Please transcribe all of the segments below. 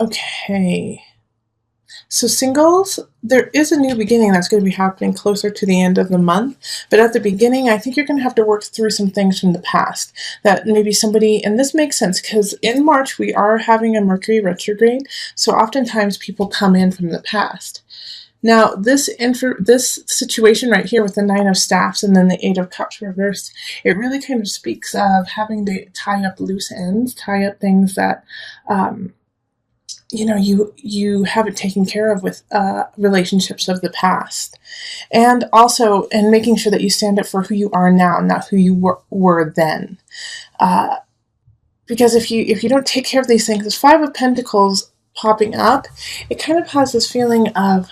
Okay. So singles, there is a new beginning that's going to be happening closer to the end of the month. But at the beginning, I think you're going to have to work through some things from the past that maybe somebody, and this makes sense because in March we are having a Mercury retrograde. So oftentimes people come in from the past. Now, this situation right here with the Nine of Staffs and then the Eight of Cups reversed, it really kind of speaks of having to tie up loose ends, tie up things that you haven't taken care of with relationships of the past, and also and making sure that you stand up for who you are now, not who you were then. Because if you don't take care of these things, this Five of Pentacles popping up, it kind of has this feeling of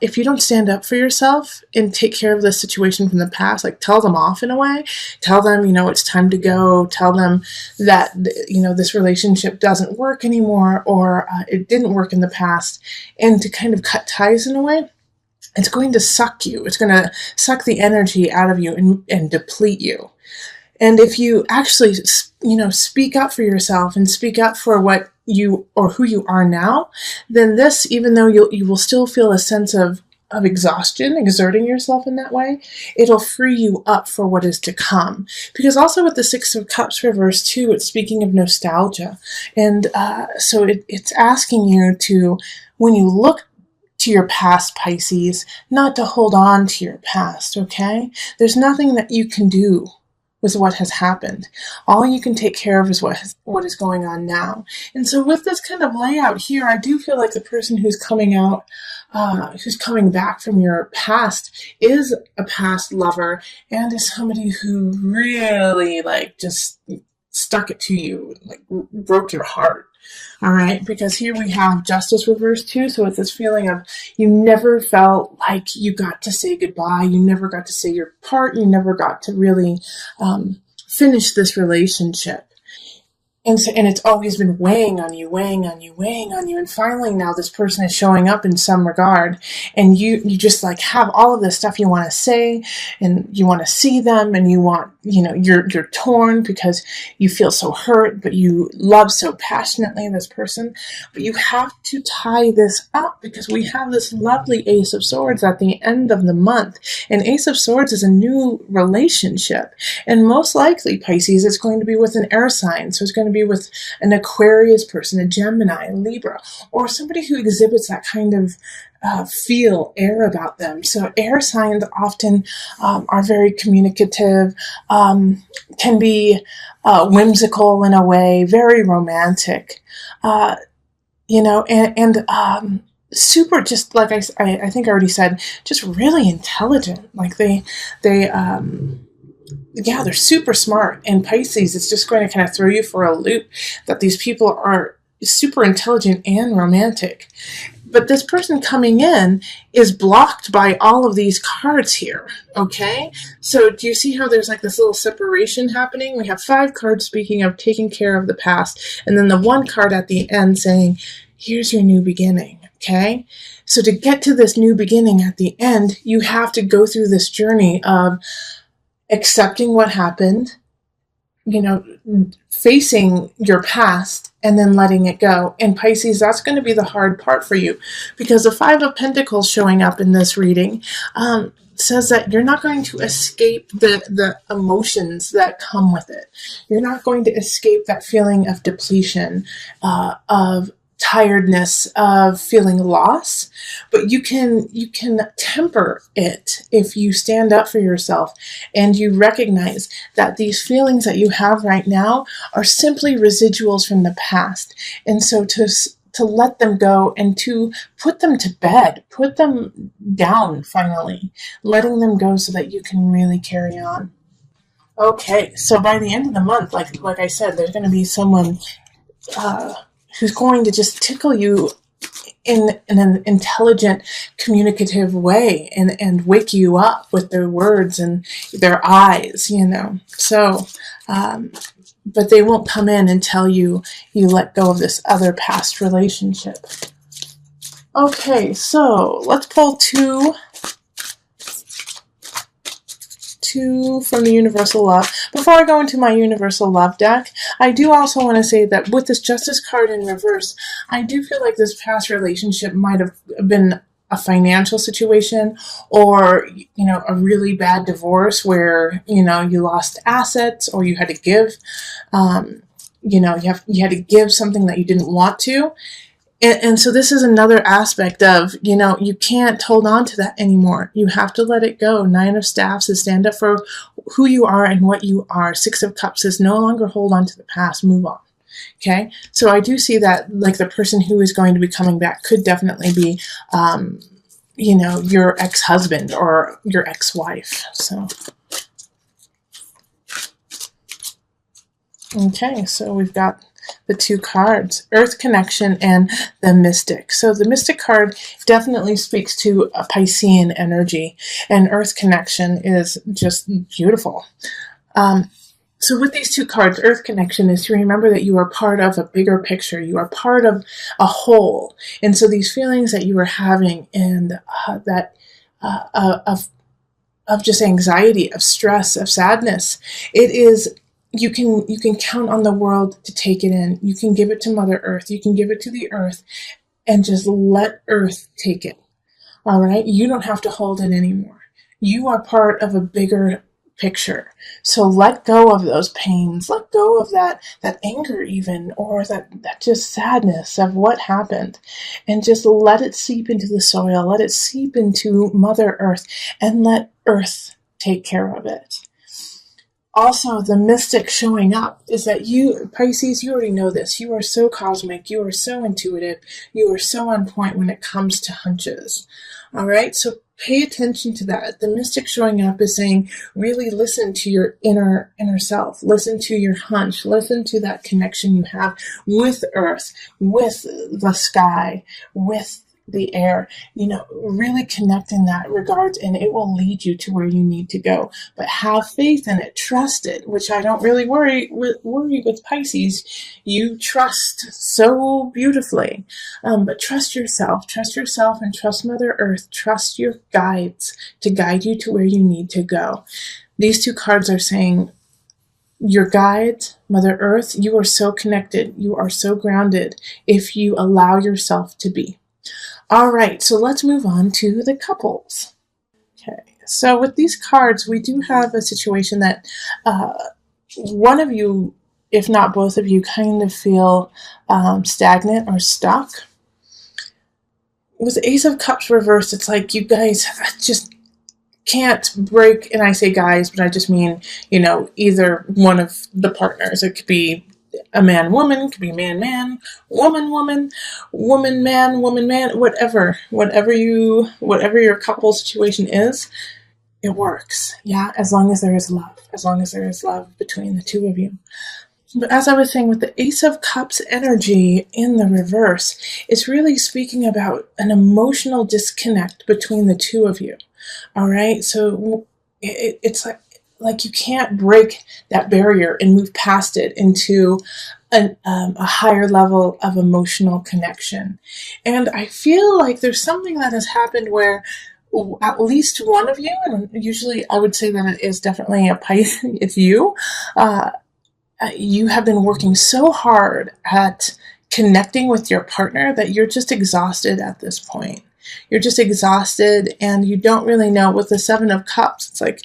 if you don't stand up for yourself and take care of the situation from the past, like tell them off in a way, tell them, it's time to go, tell them that, this relationship doesn't work anymore, or it didn't work in the past, and to kind of cut ties in a way, it's going to suck you. It's going to suck the energy out of you and deplete you. And if you actually, speak up for yourself and speak up for what you or who you are now, then this, even though you will still feel a sense of exhaustion, exerting yourself in that way, it'll free you up for what is to come. Because also with the Six of Cups reversed too, it's speaking of nostalgia. And so it's asking you to, when you look to your past, Pisces, not to hold on to your past, okay? There's nothing that you can do with what has happened. All you can take care of is what is going on now. And so with this kind of layout here, I do feel like the person who's coming out, who's coming back from your past is a past lover and is somebody who really just stuck it to you, broke your heart. All right, because here we have Justice reversed too, so it's this feeling of you never felt like you got to say goodbye, you never got to say your part, you never got to really finish this relationship. And it's always been weighing on you, and finally now this person is showing up in some regard, and you just have all of this stuff you want to say, and you want to see them, and you want, you're torn because you feel so hurt, but you love so passionately this person. But you have to tie this up because we have this lovely Ace of Swords at the end of the month, and Ace of Swords is a new relationship, and most likely, Pisces, it's going to be with an air sign, so it's going to be with an Aquarius person, a Gemini, a Libra, or somebody who exhibits that kind of air about them. So air signs often are very communicative, can be whimsical in a way, very romantic, and super, just like I think I already said, just really intelligent. They're super smart. And Pisces, it's just going to kind of throw you for a loop that these people are super intelligent and romantic. But this person coming in is blocked by all of these cards here, okay? So do you see how there's this little separation happening? We have 5 cards speaking of taking care of the past, and then the one card at the end saying, here's your new beginning, okay? So to get to this new beginning at the end, you have to go through this journey of accepting what happened, facing your past, and then letting it go. And Pisces, that's going to be the hard part for you, because the Five of Pentacles showing up in this reading says that you're not going to escape the emotions that come with it. You're not going to escape that feeling of depletion, of tiredness, of feeling loss, but you can temper it if you stand up for yourself and you recognize that these feelings that you have right now are simply residuals from the past. And so to let them go and to put them to bed, put them down finally, letting them go so that you can really carry on. Okay, so by the end of the month, like I said, there's going to be someone who's going to just tickle you in an intelligent, communicative way and wake you up with their words and their eyes, So, but they won't come in until you let go of this other past relationship. Okay, so let's pull two from the universal love. Before I go into my universal love deck, I do also want to say that with this Justice card in reverse, I do feel like this past relationship might have been a financial situation, or a really bad divorce where you lost assets, or you had to give you had to give something that you didn't want to. And so this is another aspect of, you can't hold on to that anymore. You have to let it go. Nine of Staffs is stand up for who you are and what you are. Six of Cups is no longer hold on to the past, move on. Okay, so I do see that, like, the person who is going to be coming back could definitely be, your ex-husband or your ex-wife. So, okay, so we've got the two cards, Earth Connection and the Mystic. So the Mystic card definitely speaks to a Piscean energy, and Earth Connection is just beautiful. So with these two cards, Earth Connection is to remember that you are part of a bigger picture. You are part of a whole. And so these feelings that you are having, and of just anxiety, of stress, of sadness, it is, you can count on the world to take it in. You can give it to Mother Earth. You can give it to the Earth and just let Earth take it. All right? You don't have to hold it anymore. You are part of a bigger picture. So let go of those pains. Let go of that anger even, or that just sadness of what happened, and just let it seep into the soil. Let it seep into Mother Earth, and let Earth take care of it. Also, the Mystic showing up is that you, Pisces, you already know this. You are so cosmic. You are so intuitive. You are so on point when it comes to hunches. All right, so pay attention to that. The Mystic showing up is saying, really listen to your inner self. Listen to your hunch. Listen to that connection you have with Earth, with the sky, with the air. Really connect in that regard, and it will lead you to where you need to go. But have faith in it. Trust it, which I don't really worry with Pisces. You trust so beautifully. But trust yourself, and trust Mother Earth. Trust your guides to guide you to where you need to go. These two cards are saying, your guides, Mother Earth, you are so connected. You are so grounded if you allow yourself to be. All right, so let's move on to the couples. Okay, so with these cards, we do have a situation that one of you, if not both of you, kind of feel stagnant or stuck. With the Ace of Cups reversed, it's like you guys just can't break, and I say guys, but I just mean, either one of the partners. It could be a man, woman, it could be man, man, woman, woman, man, whatever your couple situation is, it works. Yeah, as long as there is love between the two of you. But as I was saying, with the Ace of Cups energy in the reverse, it's really speaking about an emotional disconnect between the two of you. All right, so it's like you can't break that barrier and move past it into a higher level of emotional connection. And I feel like there's something that has happened where at least one of you, and usually I would say that it is definitely a Pisces, it's you, you have been working so hard at connecting with your partner that you're just exhausted at this point. You're just exhausted, and you don't really know. With the Seven of Cups, it's like,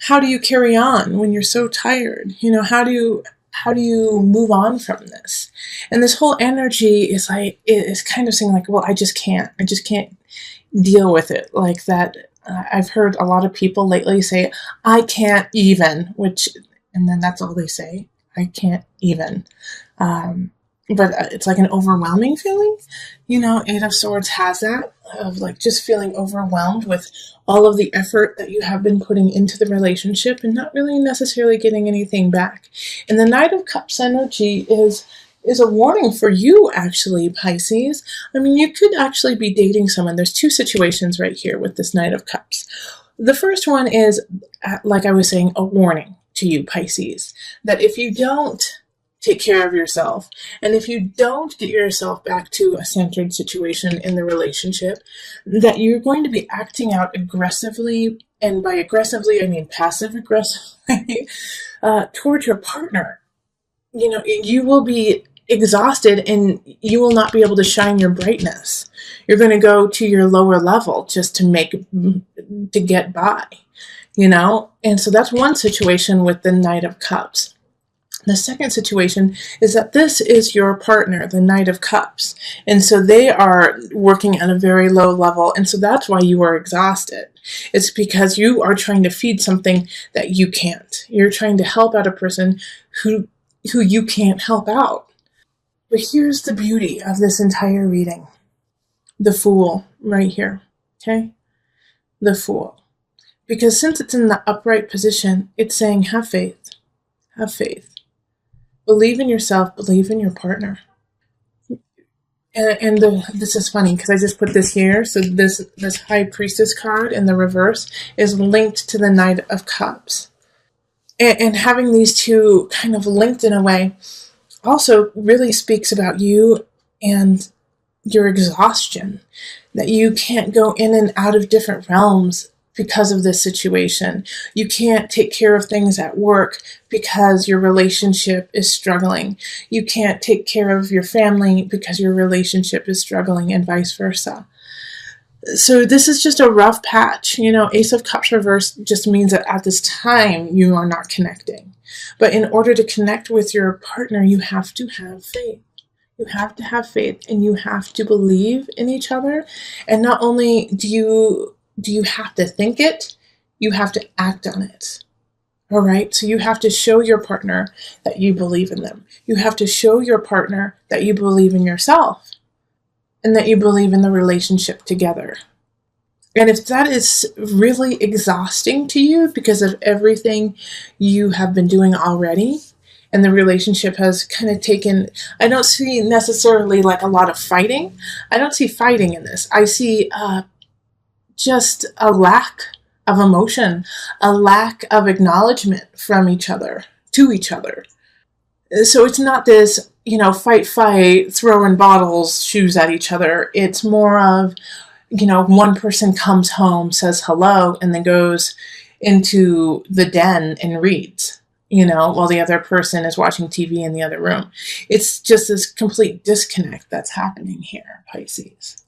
how do you carry on when you're so tired? How do you move on from this? And this whole energy is kind of saying like, well, I just can't deal with it like that. I've heard a lot of people lately say, I can't even, and then that's all they say. I can't even. But it's like an overwhelming feeling. Eight of Swords has that, of like just feeling overwhelmed with all of the effort that you have been putting into the relationship and not really necessarily getting anything back. And the Knight of Cups energy is a warning for you, actually, Pisces. I mean, you could actually be dating someone. There's two situations right here with this Knight of Cups. The first one is, like I was saying, a warning to you, Pisces, that if you don't take care of yourself, and if you don't get yourself back to a centered situation in the relationship, that you're going to be acting out aggressively and by aggressively, I mean passive aggressively, towards your partner. You will be exhausted and you will not be able to shine your brightness. You're going to go to your lower level just to get by, And so that's one situation with the Knight of Cups. The second situation is that this is your partner, the Knight of Cups. And so they are working at a very low level. And so that's why you are exhausted. It's because you are trying to feed something that you can't. You're trying to help out a person who you can't help out. But here's the beauty of this entire reading. The Fool right here. Okay? The Fool. Because since it's in the upright position, it's saying have faith. Have faith. Believe in yourself, believe in your partner. This is funny because I just put this here. So this High Priestess card in the reverse is linked to the Knight of Cups. And having these two kind of linked in a way also really speaks about you and your exhaustion. That you can't go in and out of different realms because of this situation. You can't take care of things at work because your relationship is struggling. You can't take care of your family because your relationship is struggling, and vice versa. So this is just a rough patch. Ace of Cups reverse just means that at this time you are not connecting. But in order to connect with your partner, you have to have faith. You have to have faith and you have to believe in each other. And not only do you have to think it, you have to act on it. All right? So you have to show your partner that you believe in them. You have to show your partner that you believe in yourself and that you believe in the relationship together. And if that is really exhausting to you because of everything you have been doing already, and the relationship has kind of taken, I don't see necessarily like a lot of fighting. I don't see fighting in this. I see just a lack of emotion, a lack of acknowledgement from each other, to each other. So it's not this, fight, throwing bottles, shoes at each other. It's more of, one person comes home, says hello, and then goes into the den and reads, while the other person is watching TV in the other room. It's just this complete disconnect that's happening here, Pisces.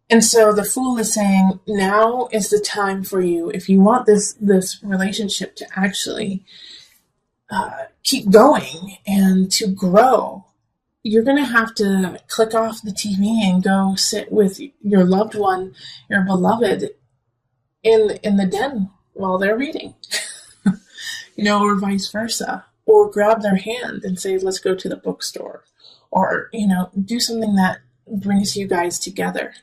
And so the Fool is saying, now is the time for you, if you want this relationship to actually keep going and to grow, you're going to have to click off the TV and go sit with your loved one, your beloved, in the den while they're reading, or vice versa. Or grab their hand and say, let's go to the bookstore. Or, do something that brings you guys together.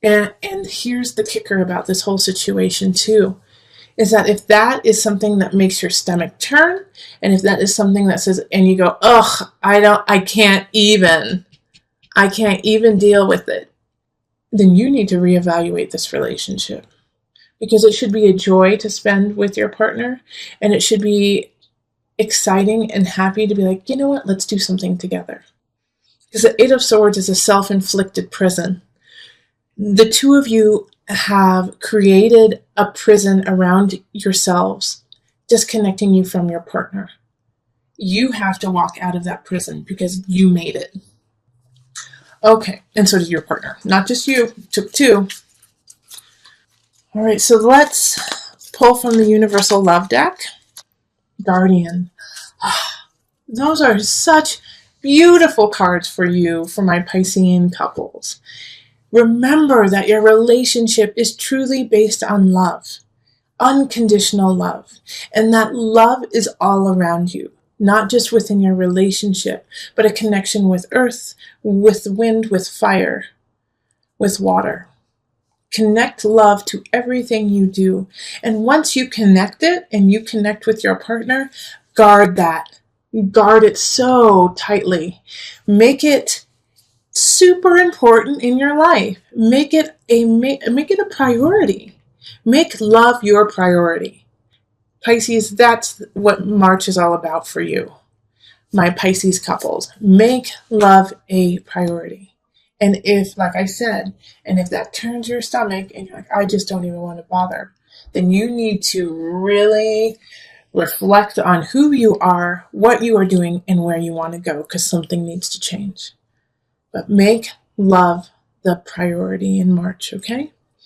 And here's the kicker about this whole situation too, is that if that is something that makes your stomach turn, and if that is something that says, and you go, ugh, I can't even deal with it, then you need to reevaluate this relationship. Because it should be a joy to spend with your partner, and it should be exciting and happy to be like, you know what, let's do something together. Because the Eight of Swords is a self-inflicted prison. The two of you have created a prison around yourselves, disconnecting you from your partner. You have to walk out of that prison because you made it. Okay, and so did your partner. Not just you, it took two. All right, so let's pull from the Universal Love deck. Guardian. Those are such beautiful cards for you, for my Piscean couples. Remember that your relationship is truly based on love, unconditional love, and that love is all around you, not just within your relationship, but a connection with earth, with wind, with fire, with water. Connect love to everything you do. And once you connect it and you connect with your partner, guard that. Guard it so tightly. Make it super important in your life. Make it a priority. Make love your priority. Pisces, that's what March is all about for you. My Pisces couples, make love a priority. And if, like I said, and if that turns your stomach and you're like, I just don't even want to bother, then you need to really reflect on who you are, what you are doing, and where you want to go, because something needs to change. But make love the priority in March, okay?